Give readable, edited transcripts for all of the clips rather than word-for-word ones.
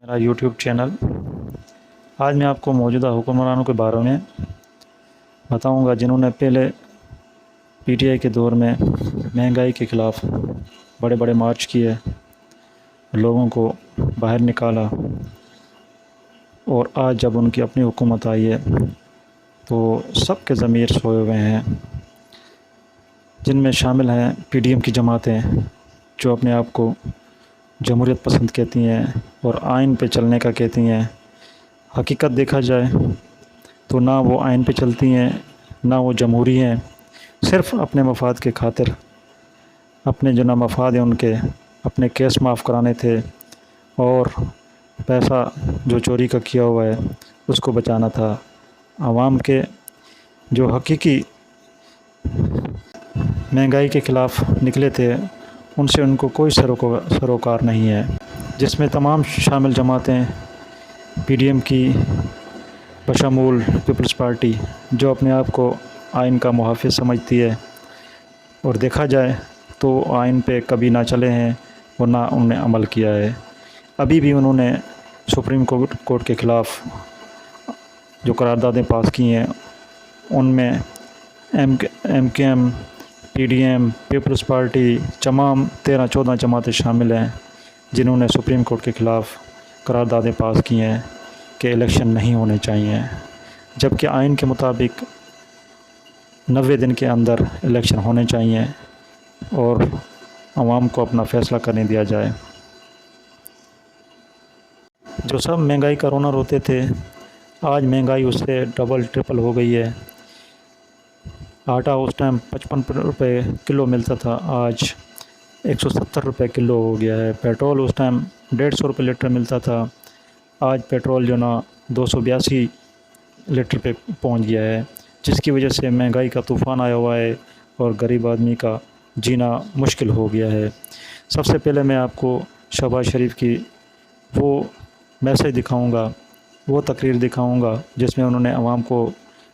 मेरा YouTube channel. आज मैं आपको मौजूदा हुक्मरानों के बारे में बताऊंगा जिन्होंने पहले पीटीआई के दौर में महंगाई के ख़िलाफ़ बड़े बड़े मार्च किए, लोगों को बाहर निकाला, और आज जब उनकी अपनी हुकूमत आई है तो सबके ज़मीर सोए हुए हैं, जिनमें शामिल हैं पीडीएम की जमातें जो अपने आप को जमहूरियत पसंद कहती हैं और आइन पे चलने का कहती हैं। हकीकत देखा जाए तो ना वो आइन पे चलती हैं, ना वो जमहूरी हैं। सिर्फ़ अपने मफाद के खातिर, अपने जो ना मफाद हैं उनके अपने केस माफ़ कराने थे और पैसा जो चोरी का किया हुआ है उसको बचाना था। आवाम के जो हकीकी महंगाई के ख़िलाफ़ निकले थे उनसे उनको कोई सरोकार नहीं है, जिसमें तमाम शामिल जमातें पीडीएम की बशमूल पीपल्स पार्टी जो अपने आप को आइन का मुहाफ़िज़ समझती है, और देखा जाए तो आइन पे कभी ना चले हैं और ना उन्होंने अमल किया है। अभी भी उन्होंने सुप्रीम कोर्ट के ख़िलाफ़ जो करारदादें पास की हैं उनमें एमकेएम, पीडीएम, पीपल्स पार्टी, तमाम 13-14 जमातें शामिल हैं जिन्होंने सुप्रीम कोर्ट के ख़िलाफ़ करारदादें पास की हैं कि इलेक्शन नहीं होने चाहिए, जबकि आइन के मुताबिक 90 दिन के अंदर इलेक्शन होने चाहिए और आवाम को अपना फ़ैसला करने दिया जाए। जो सब महंगाई का रोना रोते थे, आज महंगाई उससे डबल ट्रिपल हो गई है। आटा उस टाइम 55 रुपये किलो मिलता था, आज 170 रुपये किलो हो गया है। पेट्रोल उस टाइम 150 रुपये लीटर मिलता था, आज पेट्रोल जो ना 282 लीटर पे पहुंच गया है, जिसकी वजह से महंगाई का तूफ़ान आया हुआ है और गरीब आदमी का जीना मुश्किल हो गया है। सबसे पहले मैं आपको शहबाज शरीफ की वो मैसेज दिखाऊंगा, वो तकरीर दिखाऊंगा जिसमें उन्होंने आवाम को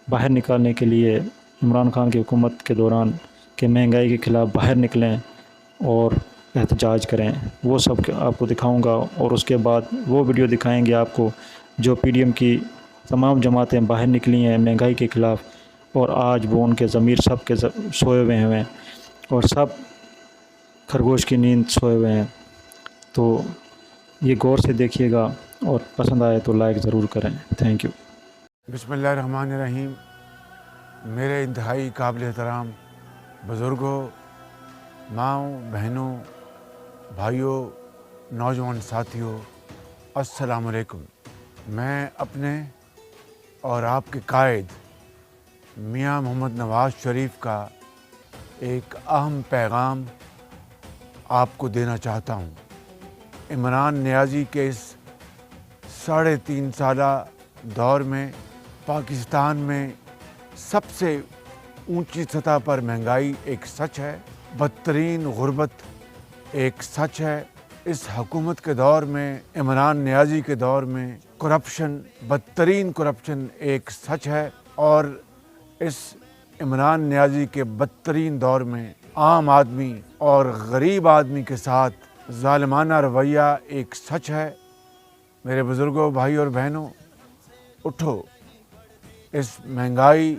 बाहर निकालने के लिए इमरान खान की हुकूमत के दौरान कि महंगाई के ख़िलाफ़ बाहर निकलें और एहतजाज करें, वो सब आपको दिखाऊंगा। और उसके बाद वो वीडियो दिखाएंगे आपको जो पीडीएम की तमाम जमातें बाहर निकली हैं महंगाई के ख़िलाफ़, और आज वो उनके ज़मीर सब के सोए हुए हैं और सब खरगोश की नींद सोए हुए हैं। तो ये गौर से देखिएगा और पसंद आए तो लाइक ज़रूर करें। Thank you. बिस्मिल्लाहिर्रहमानिर्रहीम। मेरे इंतहाई काबिल एहतराम बुज़ुर्गों, माँओं, बहनों, भाइयों, नौजवान साथियों, अस्सलाम वालेकुम। मैं अपने और आपके कायद मियाँ मोहम्मद नवाज़ शरीफ का एक अहम पैगाम आपको देना चाहता हूँ। इमरान नियाज़ी के इस 3.5 साला दौर में पाकिस्तान में सबसे ऊंची सतह पर महंगाई एक सच है, बदतरीन गुर्बत एक सच है। इस हुकूमत के दौर में, इमरान नियाज़ी के दौर में करप्शन, बदतरीन करप्शन एक सच है, और इस इमरान नियाज़ी के बदतरीन दौर में आम आदमी और गरीब आदमी के साथ ज़ालिमाना रवैया एक सच है। मेरे बुज़ुर्गों, भाई और बहनों, उठो, इस महंगाई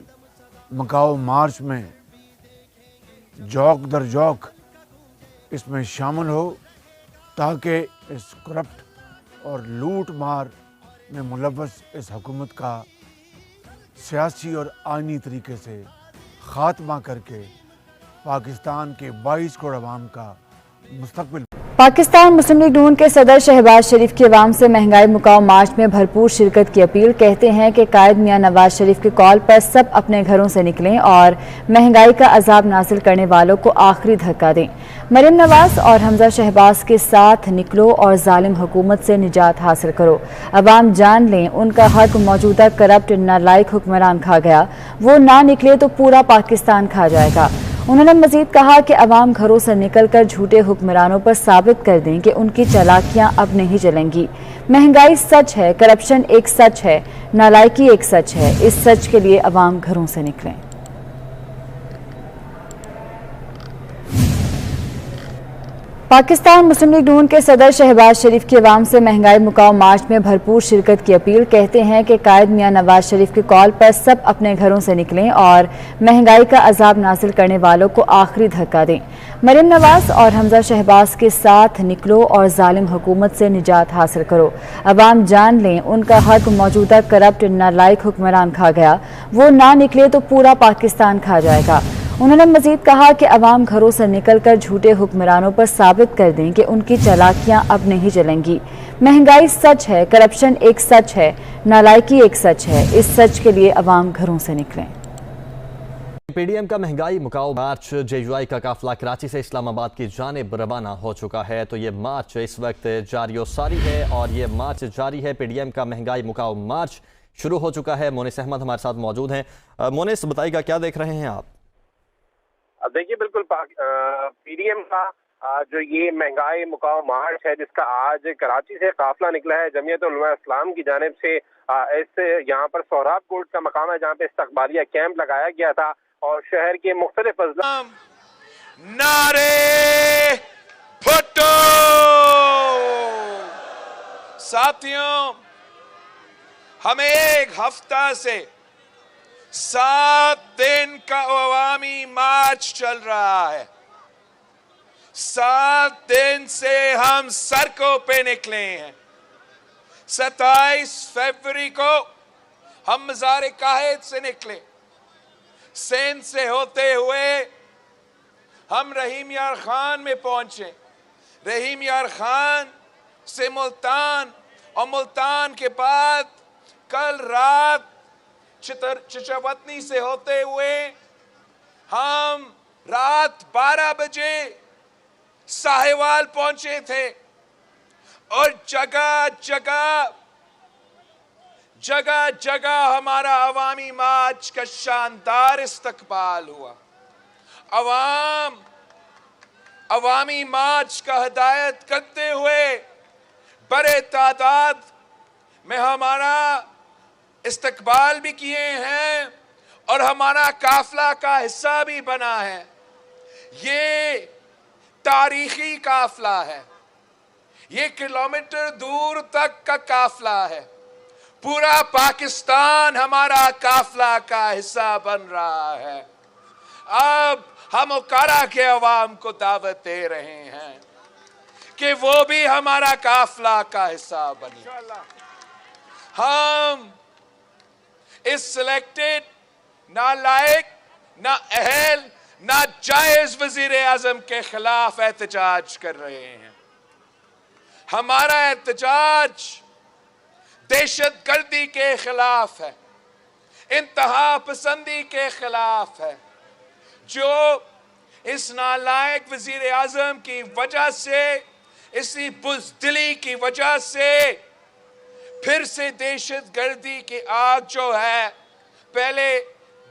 मकाओ मार्च में जौक दर जौक इसमें शामिल हो, ताकि इस करप्ट और लूट मार में मुलव्वस इस हुकूमत का सियासी और आइनी तरीके से ख़ात्मा करके पाकिस्तान के 22 करोड़ अवाम का मुस्तक़बिल। पाकिस्तान मुस्लिम लीग नून के सदर शहबाज शरीफ की अवाम से महंगाई मुकाओ मार्च में भरपूर शिरकत की अपील। कहते हैं कि कायद मियां नवाज शरीफ के कॉल पर सब अपने घरों से निकलें और महंगाई का अजाब नाजिल करने वालों को आखिरी धक्का दें। मरियम नवाज और हमजा शहबाज के साथ निकलो और जालिम हुकूमत से निजात हासिल करो। अवाम जान लें उनका हक मौजूदा करप्ट नालायक हुक्मरान खा गया, वो ना निकले तो पूरा पाकिस्तान खा जाएगा। उन्होंने मजीद कहा कि अवाम घरों से निकलकर झूठे हुक्मरानों पर साबित कर दें कि उनकी चालाकियां अब नहीं चलेंगी। महंगाई सच है, करप्शन एक सच है, नालायकी एक सच है। इस सच के लिए अवाम घरों से निकलें। पाकिस्तान मुस्लिम लीग नून के सदर शहबाज शरीफ की अवाम से महंगाई मुकाओ मार्च में भरपूर शिरकत की अपील। कहते हैं कि कायद मियां नवाज शरीफ की कॉल पर सब अपने घरों से निकलें और महंगाई का अजाब नाजिल करने वालों को आखिरी धक्का दें। मरियम नवाज और हमजा शहबाज के साथ निकलो और जालिम हुकूमत से निजात हासिल करो। अवाम जान लें उनका हक मौजूदा करप्ट नालायक हुक्मरान खा गया, वो ना निकले तो पूरा पाकिस्तान खा जाएगा। उन्होंने मजीद कहा कि अवाम घरों से निकलकर झूठे हुक्मरानों पर साबित कर दें कि उनकी चालाकियां अब नहीं चलेंगी। महंगाई सच है, करप्शन एक सच है, नालायकी एक सच है। इस सच के लिए अवाम घरों से निकलें। पीडीएम का महंगाई मुकाओ मार्च जेयूआई का काफिला कराची से इस्लामाबाद की जानिब रवाना हो चुका है। तो ये मार्च इस वक्त जारी सारी है और ये मार्च जारी है। पीडीएम का महंगाई मुकाओ मार्च शुरू हो चुका है। मोनिस अहमद हमारे साथ मौजूद हैं। मोनिस, बताइएगा क्या देख रहे हैं आप? देखिए, बिल्कुल पीडीएम का जो ये महंगाई मुकाओ मार्च है, जिसका आज कराची से काफिला निकला है जमीयत उलमा इस्लाम की जानिब से। इस यहाँ पर सोहराब कोर्ट का मकाम है जहाँ पे इस्तकबालिया कैंप लगाया गया था और शहर के मुख्तलिफ अजला नारे भुट्टो। साथियों, हमें एक हफ्ता से 7 दिन का अवामी मार्च चल रहा है। 7 दिन से हम सड़कों पे निकले हैं। 27 फरवरी को हम मज़ार काहिद से निकले। सिंध से होते हुए हम रहीम यार खान में पहुंचे। रहीम यार खान से मुल्तान और मुल्तान के बाद कल रात चिचवतनी से होते हुए हम रात 12 बजे साहिवाल पहुंचे थे और जगह जगह हमारा अवामी मार्च का शानदार इस्तकबाल हुआ। अवामी मार्च का हिदायत करते हुए बड़े तादाद में हमारा इस्तकबाल भी किए हैं और हमारा काफिला का हिस्सा भी बना है। ये तारीखी काफिला है, ये किलोमीटर दूर तक का काफिला है। पूरा पाकिस्तान हमारा काफिला का हिस्सा बन रहा है। अब हम उकारा के अवाम को दावत दे रहे हैं कि वो भी हमारा काफिला का हिस्सा बने। हम इस सिलेक्टेड नालायक, ना अहल, ना जायज वजीर आजम के खिलाफ एहतजाज कर रहे हैं। हमारा एहतजाज दहशतगर्दी के खिलाफ है, इंतहा पसंदी के खिलाफ है, जो इस नालायक वजीर आजम की वजह से, इसी बुज़दिली की वजह से फिर से दहशतगर्दी की आग जो है, पहले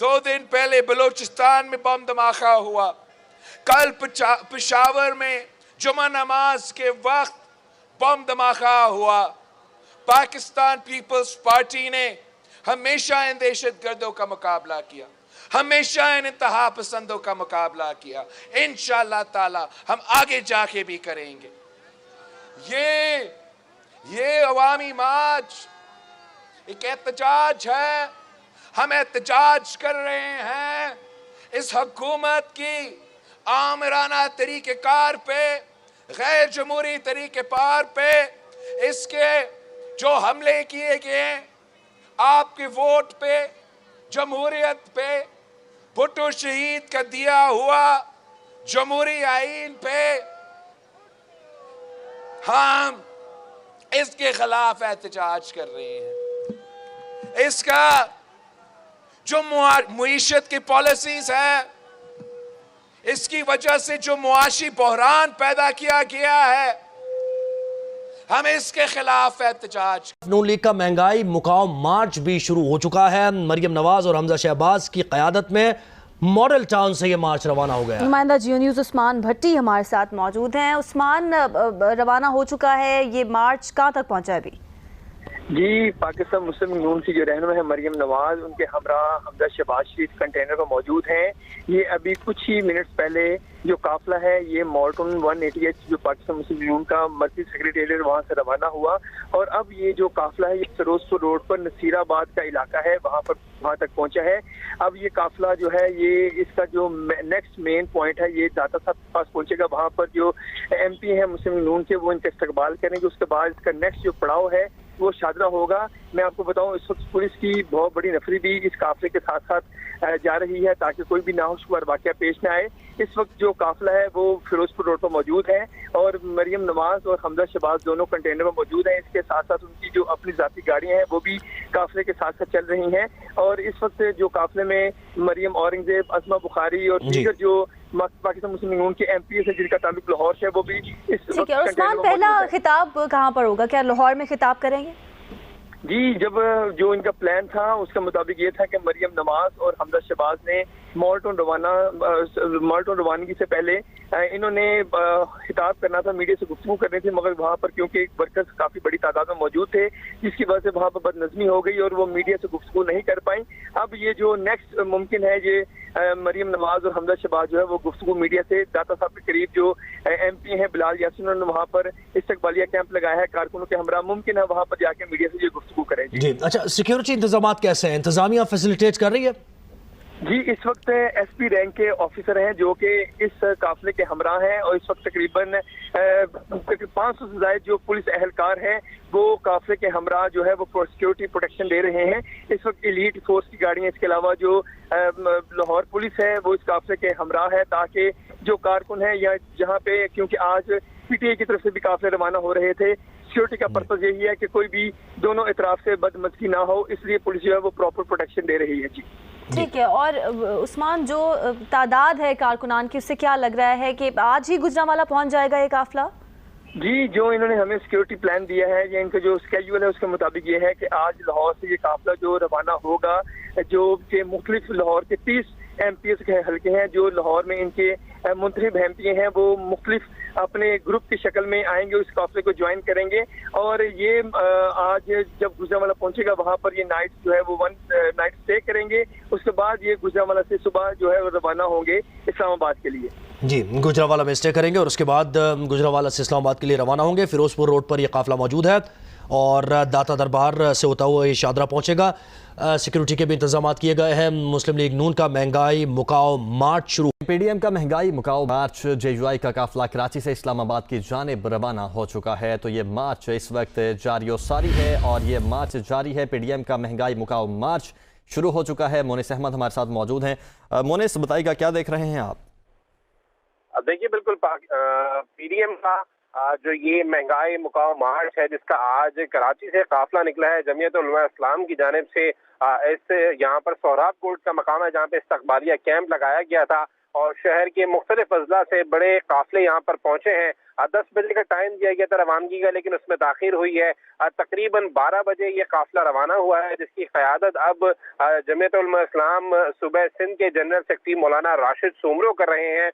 2 दिन पहले बलूचिस्तान में बम धमाका हुआ, कल पेशावर में जुमा नमाज के वक्त बम धमाका हुआ। पाकिस्तान पीपल्स पार्टी ने हमेशा इन दहशतगर्दों का मुकाबला किया, हमेशा इन इंतहा पसंदों का मुकाबला किया। इंशाअल्लाह ताला हम आगे जाके भी करेंगे। ये अवामी मार्च एक एहतजाज है। हम एहतजाज कर रहे हैं इस हुकूमत की आमराना तरीक़ेकार पे, गैर जमहूरी तरीक़ेकार पे, इसके जो हमले किए गए आपके वोट पे, जमहूरियत पे, भुट्टो शहीद का दिया हुआ जमहूरी आईन पे, हम इसके खिलाफ एहतजाज कर रहे हैं। इसका जो मुईशत की पॉलिसीज है, इसकी वजह से जो मुआशी बहरान पैदा किया गया है, हम इसके खिलाफ एहतजाज। नून लीग का महंगाई मुकाओ मार्च भी शुरू हो चुका है। मरियम नवाज और हमजा शहबाज की क़यादत में मॉडल टाउन से ये मार्च रवाना हो गया। नुमाइंदा जियो न्यूज़ उस्मान भट्टी हमारे साथ मौजूद हैं। उस्मान, रवाना हो चुका है ये मार्च, कहाँ तक पहुंचा है अभी? जी, पाकिस्तान मुस्लिम नून की जो रहनुमा है मरियम नवाज, उनके हमरा हमजा शहबाज शरीफ कंटेनर पर मौजूद हैं। ये अभी कुछ ही मिनट्स पहले जो काफिला है ये मॉल्टन 180H जो पाकिस्तान मुस्लिम नून का मर्कजी सेक्रेटेरिएट वहाँ से रवाना हुआ और अब ये जो काफिला है ये फिरोजपुर रोड पर नसीराबाद का इलाका है वहाँ तक पहुँचा है। अब ये काफिला जो है ये इसका जो नेक्स्ट मेन पॉइंट है ये दाता साहब के पास पहुँचेगा। वहाँ पर जो MP है मुस्लिम नून के वो इनका इस्तकबाल करेंगे। उसके बाद इसका नेक्स्ट जो पड़ाव है वो शादरा होगा। मैं आपको बताऊं इस वक्त पुलिस की बहुत बड़ी नफरी भी इस काफिले के साथ साथ जा रही है ताकि कोई भी नाखुशगवार वाकया पेश न आए। इस वक्त जो काफिला है वो फिरोजपुर रोड पर मौजूद है और मरियम नवाज और हमजा शहबाज दोनों कंटेनर में मौजूद हैं। इसके साथ साथ उनकी जो अपनी जाती गाड़ियां हैं वो भी काफिले के साथ साथ चल रही हैं और इस वक्त जो काफिले में मरियम औरंगजेब, असमा बुखारी और दीगर जो पाकिस्तान मुस्लिम नून के MP से जिनका ताल्लुक लाहौर से वो भी इस ठीक है। और उस्मान, पहला खिताब कहाँ पर होगा? क्या लाहौर में खिताब करेंगे? जी, जब जो इनका प्लान था उसके मुताबिक ये था कि मरियम नवाज और हमजा शहबाज ने मॉल्टन रवानगी से पहले इन्होंने खिताब करना था, मीडिया से गुफ्तगू करनी थी, मगर वहाँ पर क्योंकि वर्कर्स काफ़ी बड़ी तादाद में मौजूद थे जिसकी वजह से वहाँ पर बदनज़मी हो गई और वो मीडिया से गुफ्तगू नहीं कर पाई। अब ये जो नेक्स्ट मुमकिन है ये मरियम नवाज और हमजा शहबाज जो है वो गुफ्तगू मीडिया से दाता साहब के करीब जो MP हैं बिलाल यासीन, उन्होंने वहाँ पर इस्तकबालिया कैंप लगाया है कारकुनों के हमरा, मुमकिन है वहाँ पर जाके मीडिया से ये गुफ्तगू करें। जी अच्छा, सिक्योरिटी इंतजाम कैसे हैं? इंतजामिया फैसिलिटेट कर रही है? जी, इस वक्त SP रैंक के ऑफिसर हैं जो कि इस काफिले के हमरा हैं और इस वक्त तकरीबन 500 से ज्यादा जो पुलिस एहलकार हैं वो काफिले के हमरा जो है वो सिक्योरिटी प्रोटेक्शन दे रहे हैं। इस वक्त एलीट फोर्स की गाड़ियां, इसके अलावा जो लाहौर पुलिस है वो इस काफिले के हमरा है ताकि जो कारकुन है या जहाँ पे, क्योंकि आज PTI की तरफ से भी काफिले रवाना हो रहे थे, सिक्योरिटी का पर्पज यही है कि कोई भी दोनों इतराफ से बदमज़गी ना हो, इसलिए पुलिस जो है वो प्रॉपर प्रोटेक्शन दे रही है। जी ठीक है। और उस्मान, जो तादाद है कारकुनान की, उससे क्या लग रहा है कि आज ही गुजरांवाला पहुंच जाएगा ये काफिला? जी, जो इन्होंने हमें सिक्योरिटी प्लान दिया है या इनका जो स्केड्यूल है उसके मुताबिक ये है कि आज लाहौर से ये काफिला जो रवाना होगा, जो कि मुख्तलिफ लाहौर के 30 MPs के हल्के हैं जो लाहौर में इनके मुंतखब MP हैं वो मुख्तलिफ अपने ग्रुप की शक्ल में आएंगे, उस काफिले को ज्वाइन करेंगे और ये आज जब गुजरांवाला पहुंचेगा वहां पर ये नाइट जो है वो 1 नाइट स्टे करेंगे। उसके बाद ये गुजरांवाला से सुबह जो है वो रवाना होंगे इस्लामाबाद के लिए। जी, गुजरांवाला में स्टे करेंगे और उसके बाद गुजरांवाला से इस्लामाबाद के लिए रवाना होंगे। फिरोजपुर रोड पर यह काफिला मौजूद है और दाता दरबार से होता हुआ ये शादरा पहुंचेगा। सिक्योरिटी के भी इंतजाम किए गए हैं। मुस्लिम लीग नून का महंगाई मुकाओ मार्च शुरू। PDM का महंगाई मुकाओ मार्च JUI का काफिला कराची से इस्लामाबाद की जानिब रवाना हो चुका है। तो ये मार्च इस वक्त जारी सारी है और ये मार्च जारी है। PDM का महंगाई मुकाओ मार्च शुरू हो चुका है। मोनिस अहमद हमारे साथ मौजूद हैं। मोनिस, बताइएगा क्या देख रहे हैं आप? देखिए, बिल्कुल PDM का जो ये महंगाई मुकाओ मार्च है जिसका आज कराची से काफिला निकला है जमीयत उलमा इस्लाम की जानिब से, इस यहाँ पर सोहराब कोर्ट का मकाम है जहाँ पे इस्तकबालिया कैंप लगाया गया था और शहर के मुख्तलिफ अजला से बड़े काफिले यहाँ पर पहुंचे हैं। 10 बजे का टाइम दिया गया था रवानगी का, लेकिन उसमें ताखीर हुई है। तकरीबन 12 बजे ये काफिला रवाना हुआ है जिसकी क़यादत अब जमीयत उलमा इस्लाम सूबे सिंध के जनरल सेक्रेटरी मौलाना राशिद सोमरो कर रहे हैं।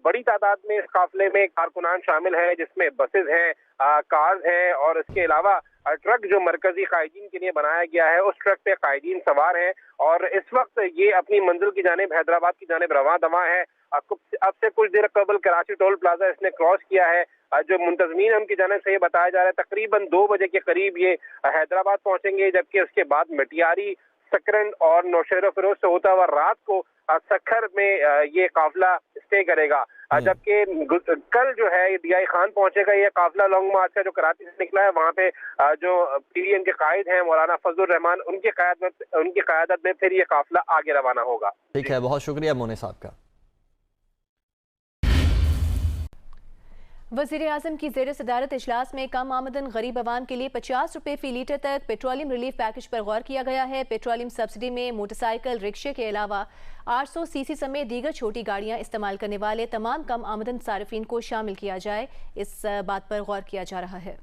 बड़ी तादाद में इस काफिले में कारकुनान शामिल हैं जिसमें बसेज हैं, कार्स हैं और इसके अलावा ट्रक जो मरकजी कायदीन के लिए बनाया गया है उस ट्रक पे कायदीन सवार हैं और इस वक्त ये अपनी मंजिल की जानिब हैदराबाद की जानिब रवां दवा है। अब से कुछ देर कबल कराची टोल प्लाजा इसने क्रॉस किया है। जो मुंतजमीन उनकी जानिब से ये बताया जा रहा है तकरीबन 2 बजे के करीब ये हैदराबाद पहुंचेंगे, जबकि उसके बाद मटियारी, सकरन और नौशेरो फिरोज से होता हुआ रात को सखर में ये काफिला स्टे करेगा। जबकि कल जो है DI खान पहुंचेगा ये काफिला लॉन्ग मार्च का जो कराची से निकला है। वहाँ पे जो PDM के कायद हैं मौलाना फजलुर रहमान, उनकी क़यादत में फिर ये काफिला आगे रवाना होगा। ठीक है, बहुत शुक्रिया मोनिस साहब का। वज़ीर-ए-आज़म की ज़ेर सदारत इजलास में कम आमदन गरीब आवाम के लिए 50 रुपये फ़ी लीटर तक पेट्रोलियम रिलीफ पैकेज पर गौर किया गया है। पेट्रोलियम सब्सिडी में मोटरसाइकिल, रिक्शे के अलावा 800 cc समेत दीगर छोटी गाड़ियां इस्तेमाल करने वाले तमाम कम आमदन सारिफिन को शामिल किया जाए, इस बात पर गौर किया जा रहा है।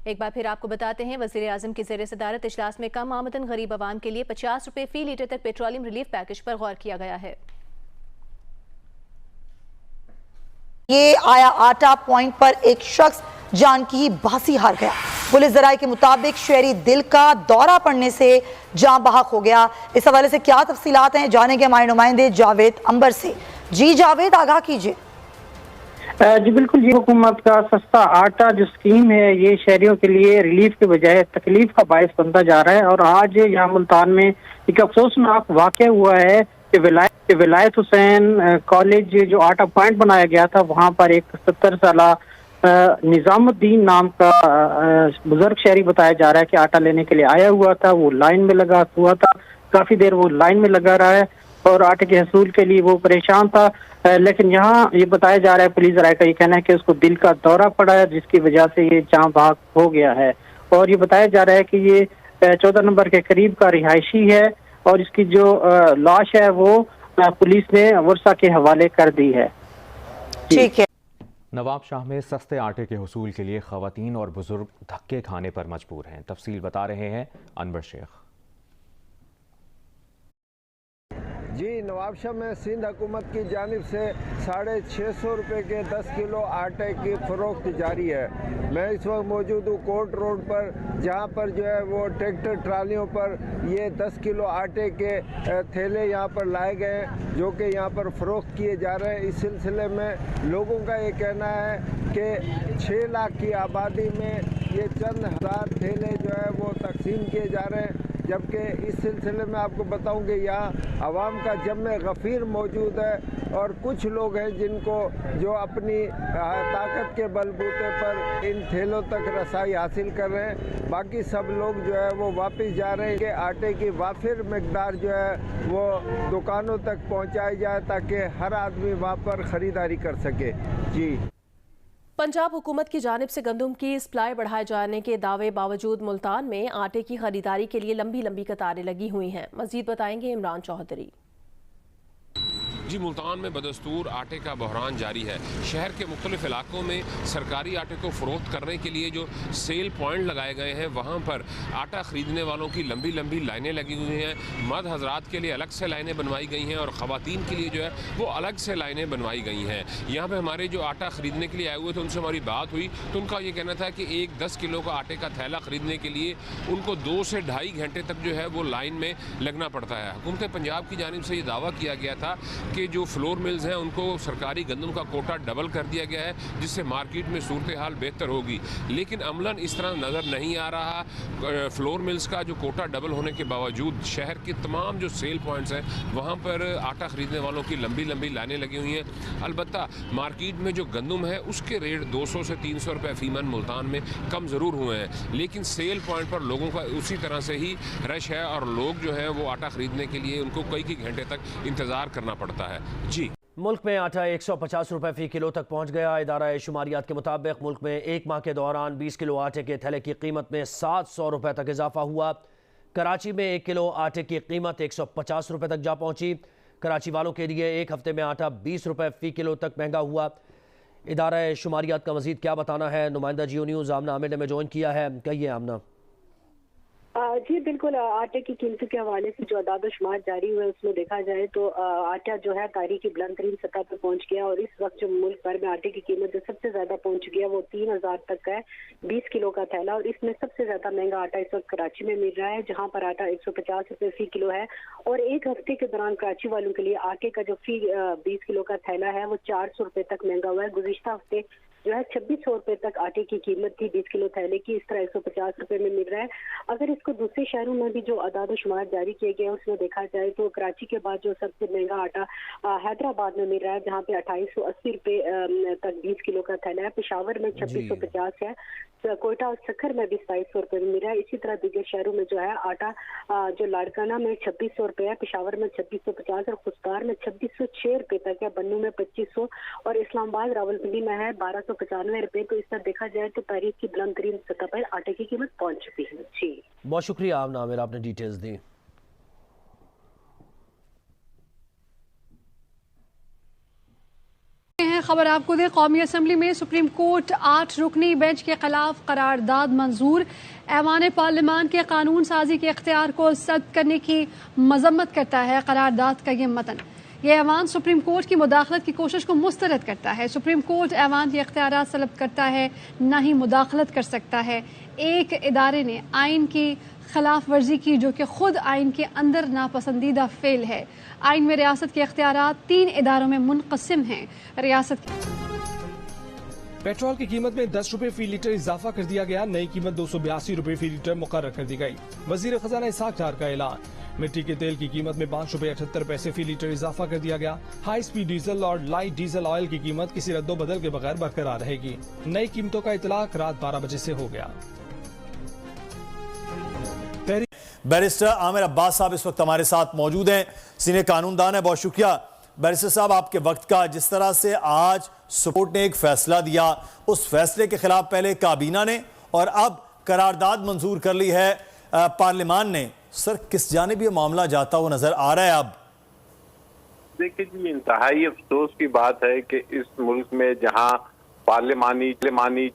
एक बार फिर आपको बताते हैं, वज़ीर-ए-आज़म की ज़ेर सदारत इजलास में कम आमदन गरीब आवाम के लिए 50 रुपये फ़ी लीटर तक पेट्रोलियम रिलीफ पैकेज पर गौर किया गया है। ये आया आटा पॉइंट पर एक शख्स जान की ही बासी हार गया। पुलिस जराये के मुताबिक शहरी दिल का दौरा पड़ने से जाँ बहक हो गया। इस हवाले से क्या तफसीलात हैं, जानेंगे हमारे नुमाइंदे जावेद अंबर से। जी जावेद, आगाह कीजिए। जी बिल्कुल, ये हुकूमत का सस्ता आटा जो स्कीम है ये शहरियों के लिए रिलीफ के बजाय तकलीफ का बायस बनता जा रहा है। और आज यहाँ मुल्तान में एक अफसोसनाक वाक़या हुआ है कि विलायत हुसैन कॉलेज जो आटा पॉइंट बनाया गया था, वहाँ पर एक 70 साला निजामुद्दीन नाम का बुजुर्ग शहरी बताया जा रहा है कि आटा लेने के लिए आया हुआ था। वो लाइन में लगा हुआ था, काफी देर वो लाइन में लगा रहा है और आटे के हसूल के लिए वो परेशान था। लेकिन यहाँ ये बताया जा रहा है, पुलिस राय का ये कहना है कि उसको दिल का दौरा पड़ा है, जिसकी वजह से ये जाँ बहक हो गया है। और ये बताया जा रहा है कि ये 14 नंबर के करीब का रिहायशी है और इसकी जो लाश है वो पुलिस ने वर्षा के हवाले कर दी है। ठीक है। नवाब शाह में सस्ते आटे के हुसूल के लिए खवातीन और बुजुर्ग धक्के खाने पर मजबूर हैं। तफसील बता रहे हैं अनवर शेख। जी, नवाबशाह में सिंध हुकूमत की जानिब से 650 रुपये के 10 किलो आटे की फ़रोख्त जारी है। मैं इस वक्त मौजूद हूँ कोर्ट रोड पर, जहाँ पर जो है वो ट्रैक्टर ट्रालियों पर ये 10 किलो आटे के थैले यहाँ पर लाए गए हैं, जो कि यहाँ पर फ़रोख्त किए जा रहे हैं। इस सिलसिले में लोगों का ये कहना है कि 6 लाख की आबादी में ये चंद हज़ार थैले जो है वो तकसीम किए जा रहे हैं। जबकि इस सिलसिले में आपको बताऊं कि यहाँ आवाम का जम्मे गफ़ीर मौजूद है और कुछ लोग हैं जिनको जो अपनी ताकत के बलबूते पर इन थैलों तक रसाई हासिल कर रहे हैं। बाकी सब लोग जो है वो वापस जा रहे हैं कि आटे की वाफिर मकदार जो है वो दुकानों तक पहुँचाई जाए ताकि हर आदमी वहाँ पर ख़रीदारी कर सके। जी, पंजाब हुकूमत की जानिब से गंदम की सप्लाई बढ़ाए जाने के दावे बावजूद मुल्तान में आटे की खरीदारी के लिए लंबी लंबी कतारें लगी हुई हैं। मजीद बताएंगे इमरान चौधरी। जी, मुल्तान में बदस्तूर आटे का बहरान जारी है। शहर के मुख्तलिफ इलाकों में सरकारी आटे को फ़रोख्त करने के लिए जो सेल पॉइंट लगाए गए हैं, वहाँ पर आटा ख़रीदने वालों की लंबी लंबी लाइनें लगी हुई हैं। मर्द हजरात के लिए अलग से लाइनें बनवाई गई हैं और ख़वातीन के लिए जो है वो अलग से लाइनें बनवाई गई हैं। यहाँ पर हमारे जो आटा ख़रीदने के लिए आए हुए थे उनसे हमारी बात हुई तो उनका ये कहना था कि एक 10 किलो का आटे का थैला ख़रीदने के लिए उनको 2 से ढाई घंटे तक जो है वो लाइन में लगना पड़ता है। हुकूमत पंजाब की जानिब से ये दावा किया गया था कि जो फ्लोर मिल्स हैं उनको सरकारी गंदम का कोटा डबल कर दिया गया है, जिससे मार्केट में सूरत हाल बेहतर होगी। लेकिन अमलन इस तरह नज़र नहीं आ रहा। फ्लोर मिल्स का जो कोटा डबल होने के बावजूद शहर के तमाम जो सेल पॉइंट्स हैं वहाँ पर आटा ख़रीदने वालों की लंबी लंबी लाइनें लगी हुई हैं। अलबत्ता मार्केट में जो गंदम है उसके रेट 200 से 300 रुपये फ़ीमन मुल्तान में कम ज़रूर हुए हैं, लेकिन सेल पॉइंट पर लोगों का उसी तरह से ही रश है और लोग जो है वो आटा ख़रीदने के लिए उनको कई घंटे तक इंतज़ार करना पड़ता है। जी, मुल्क में आटा 150 रुपये फ़ी किलो तक पहुँच गया। इदारा शुमारियात के मुताबिक मुल्क में एक माह के दौरान 20 किलो आटे के थैले की कीमत में 700 रुपये तक इजाफा हुआ। कराची में 1 किलो आटे की कीमत 150 रुपये तक जा पहुँची। कराची वालों के लिए एक हफ्ते में आटा 20 रुपये फ़ी किलो तक महंगा हुआ। इदारा शुमारियात का मज़ीद क्या बताना है, नुमाइंदा जियो न्यूज़ आमना आमिर ने में ज्वाइन किया है। कहिए आमना। जी बिल्कुल, आटे की कीमतों के हवाले से जो अदाद शुमार जारी हुए उसमें देखा जाए तो आटा जो है तारीखी बुलंद तरीन सतह पर पहुंच गया और इस वक्त जो मुल्क भर में आटे की कीमत जो सबसे ज्यादा पहुंच गया वो 3000 तक का है 20 किलो का थैला। और इसमें सबसे ज्यादा महंगा आटा इस वक्त कराची में मिल रहा है, जहां पर आटा 150 रुपये फी किलो है। और एक हफ्ते के दौरान कराची वालों के लिए आटे का जो फी 20 किलो का थैला है वो 400 रुपये तक महंगा हुआ है। गुज़िश्ता हफ्ते जो है 2600 रुपये तक आटे की कीमत थी 20 किलो थैले की, इस तरह 150 रुपये में मिल रहा है। अगर इसको दूसरे शहरों में भी जो अदाद शुमार जारी किए गए हैं उसमें देखा जाए तो कराची के बाद जो सबसे महंगा आटा हैदराबाद में मिल रहा है, जहाँ पे 2880 रुपये तक 20 किलो का थैला है। पेशावर में 2650 है, कोयटा और सखर में भी 2700 रुपये में मिल रहा है। इसी तरह दीगर शहरों में जो है आटा जो लाड़काना में 2600 रुपये है, पेशावर में 2650 और खुशगार में 2606 रुपये तक है, बन्नू में 2500 और इस्लामाबाद रावलपिंडी में है 1295 रुपये। तो इस तरह देखा जाए तो तारीख की बुलंद तरीन सतह पर आटे की कीमत पहुंच चुकी है। जी बहुत शुक्रिया आमना आमिर, आपने डिटेल्स दी। खबर आपको दे, कौमी असम्बली में सुप्रीम कोर्ट 8 रुकनी बेंच के खिलाफ करारदाद मंजूर। ऐवान पार्लियामान के कानून साजी के इख्तियार को सख्त करने की मजम्मत करता है करारदाद का ये मतन। ये ऐवान सुप्रीम कोर्ट की मुदाखलत की कोशिश को मुस्तरद करता है। सुप्रीम कोर्ट ऐवान के इख्तियारात तलब करता है, न ही मुदाखलत कर सकता है। एक इदारे ने आइन की खिलाफ वर्जी की जो कि खुद आइन के अंदर नापसंदीदा फेल है। आइन में रियासत के इख्तियारात 3 इदारों में मुनक़सिम हैं। रियासत पेट्रोल की कीमत में 10 रुपए फी लीटर इजाफा कर दिया गया। नई कीमत 282 रुपए फी लीटर मुकर्रर कर दी गई। वजीर खजाना इसहाक डार का ऐलान। मिट्टी के तेल की कीमत में 5 रुपए 78 पैसे फी लीटर इजाफा कर दिया गया। हाई स्पीड डीजल और लाइट डीजल ऑयल की कीमत किसी रद्दो बदल के बगैर बरकरार रहेगी। नई कीमतों का इतलाक रात 12 बजे से हो गया। बैरिस्टर आमिर अब्बास साहब इस वक्त हमारे साथ मौजूद हैं, सीनियर कानूनदान है। बहुत शुक्रिया बैरिस्टर साहब आपके वक्त का। जिस तरह से आज सुप्रीम कोर्ट ने एक फैसला दिया, उस फैसले के खिलाफ पहले काबीना ने और अब करारदाद मंजूर कर ली है पार्लियामान ने। सर, किस जानिब ये मामला जाता हुआ नजर आ रहा है? अब देखिए जी, इंतहाई अफसोस की बात है कि इस मुल्क में जहां पार्लियामानी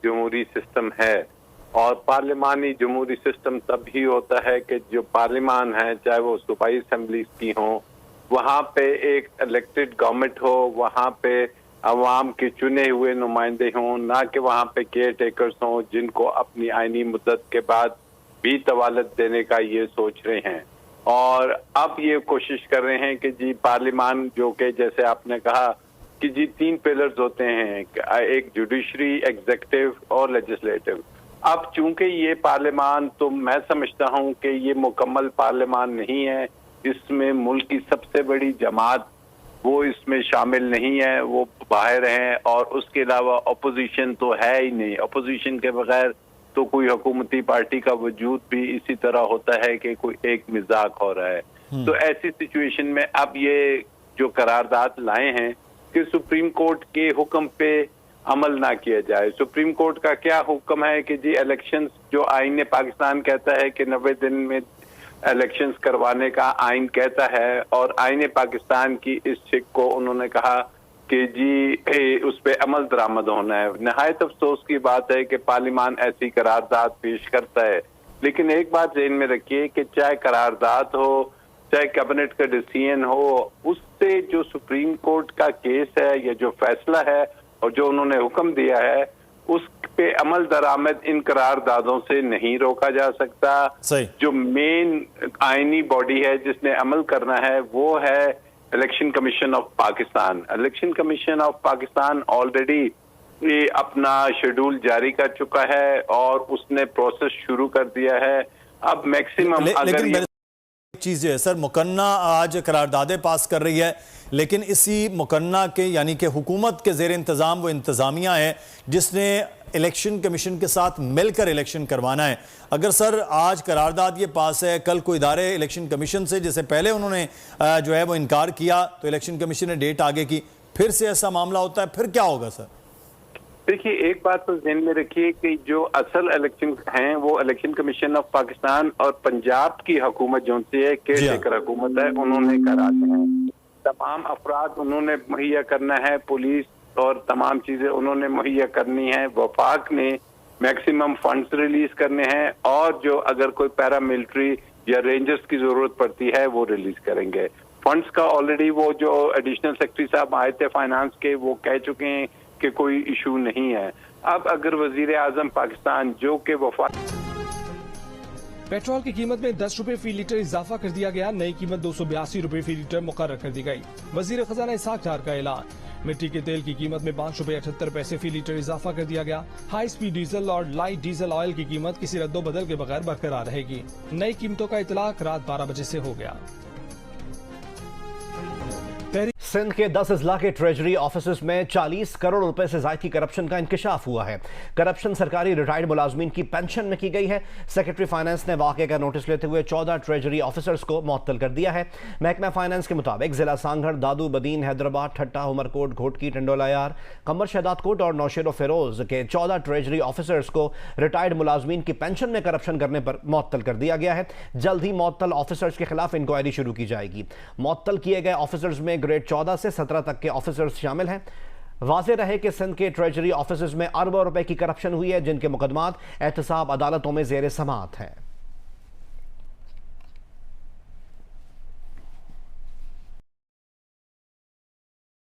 जमहूरी सिस्टम है, और पार्लियामानी जमहूरी सिस्टम तब ही होता है कि जो पार्लियामान है, चाहे वो सूबाई असेंबलीज की हो, वहाँ पे एक इलेक्टेड गवर्नमेंट हो, वहाँ पे अवाम के चुने हुए नुमाइंदे हों, ना कि वहाँ पे केयर टेकर्स हों जिनको अपनी आइनी मुद्दत के बाद भी तवालत देने का ये सोच रहे हैं। और अब ये कोशिश कर रहे हैं कि जी पार्लियामान, जो कि जैसे आपने कहा कि जी 3 पिलर्स होते हैं, एक जुडिशरी, एग्जीक्यूटिव और लेजिस्लेटिव। अब चूंकि ये पार्लियामान, तो मैं समझता हूँ कि ये मुकम्मल पार्लियामान नहीं है, इसमें मुल्क की सबसे बड़ी जमात वो इसमें शामिल नहीं है, वो बाहर हैं, और उसके अलावा अपोजिशन तो है ही नहीं। अपोजिशन के बगैर तो कोई हुकूमती पार्टी का वजूद भी इसी तरह होता है कि कोई एक मजाक हो रहा है। तो ऐसी सिचुएशन में अब ये जो करारदाद लाए हैं कि सुप्रीम कोर्ट के हुक्म पे अमल ना किया जाए। सुप्रीम कोर्ट का क्या हुक्म है कि जी इलेक्शंस, जो आईन पाकिस्तान कहता है कि 90 दिन में इलेक्शंस करवाने का आइन कहता है, और आईन पाकिस्तान की इस सिक को उन्होंने कहा कि जी उस पे अमल दरामद होना है। नहायत अफसोस की बात है कि पार्लियामान ऐसी करारदाद पेश करता है, लेकिन एक बात ज़हन में रखिए कि चाहे करारदाद हो, चाहे कैबिनेट का डिसीजन हो, उससे जो सुप्रीम कोर्ट का केस है या जो फैसला है और जो उन्होंने हुक्म दिया है, उस पे अमल दरामद इन करारदादों से नहीं रोका जा सकता। जो मेन आईनी बॉडी है जिसने अमल करना है वो है election commission of Pakistan. Election commission of Pakistan already ये अपना शेड्यूल जारी कर चुका है और उसने प्रोसेस शुरू कर दिया है। अब मैक्सिमम लेकिन चीज़ है सर, मुकन्ना आज करारदादे पास कर रही है, लेकिन इसी मुकन्ना के यानी कि हुकूमत के ज़ेर इंतज़ाम वो इंतज़ामिया है जिसने इलेक्शन कमीशन के साथ मिलकर इलेक्शन करवाना है। अगर सर आज करारदाद ये पास है, कल को इदारे इलेक्शन कमीशन से, जैसे पहले उन्होंने जो है वो इनकार किया तो इलेक्शन कमीशन ने डेट आगे की, फिर से ऐसा मामला होता है, फिर क्या होगा सर? देखिए, एक बात तो ध्यान में रखिए कि जो असल इलेक्शन हैं वो इलेक्शन कमीशन ऑफ पाकिस्तान और पंजाब की हुकूमत जो है, केयर टेकर हुकूमत है, उन्होंने कराते हैं। तमाम अफराद उन्होंने मुहैया करना है, पुलिस और तमाम चीजें उन्होंने मुहैया करनी है। वफाक ने मैक्सिमम फंड्स रिलीज करने हैं, और जो अगर कोई पैरामिलिट्री या रेंजर्स की जरूरत पड़ती है वो रिलीज करेंगे। फंड्स का ऑलरेडी वो जो एडिशनल सेक्रेटरी साहब आए थे फाइनेंस के, वो कह चुके हैं कि कोई इशू नहीं है। अब अगर वजीर आजम पाकिस्तान जो कि वफाक पेट्रोल की कीमत में 10 रुपए फी लीटर इजाफा कर दिया गया। नई कीमत 282 रुपए फी लीटर मुकर्रर कर दी गई। वजीर खजाना इसहाक डार का ऐलान। मिट्टी के तेल की कीमत में 5 रुपए 78 पैसे फी लीटर इजाफा कर दिया गया। हाई स्पीड डीजल और लाइट डीजल ऑयल की कीमत किसी रद्दो बदल के बगैर बरकरार रहेगी। नई कीमतों का इतलाक रात 12 बजे से हो गया। सिंध के 10 अजला के ट्रेजरी ऑफिस में 40 करोड़ रुपए से ज्यादा की करप्शन का इंकशाफ हुआ है। करप्शन सरकारी रिटायर्ड मुलाजमीन की पेंशन में की गई है। सेक्रेटरी फाइनेंस ने वाकये का नोटिस लेते हुए 14 ट्रेजरी ऑफिसर्स को मुअत्तल कर दिया है। महकमा फाइनेंस के मुताबिक जिला सांगड़, दादू बदीन, हैदराबाद, ठट्टा, उमरकोट, घोटकी, टंडोलायार, कमर शहदाद कोट और नौशेरो फिरोज के 14 ट्रेजरी ऑफिसर्स को रिटायर्ड मुलाजमीन की पेंशन में करप्शन करने पर मुअत्तल कर दिया गया है। जल्द ही मुअत्तल ऑफिसर्स के खिलाफ इंक्वायरी शुरू की जाएगी। मुअत्तल किए गए ऑफिसर्स में ग्रेड 14 से 17 तक के ऑफिसर्स शामिल हैं। वाज़ेह रहे कि सिंध के ट्रेजरी ऑफिस में अरबों रुपए की करप्शन हुई है, जिनके मुकदमात एहतसाब अदालतों में ज़ेर समाअत हैं।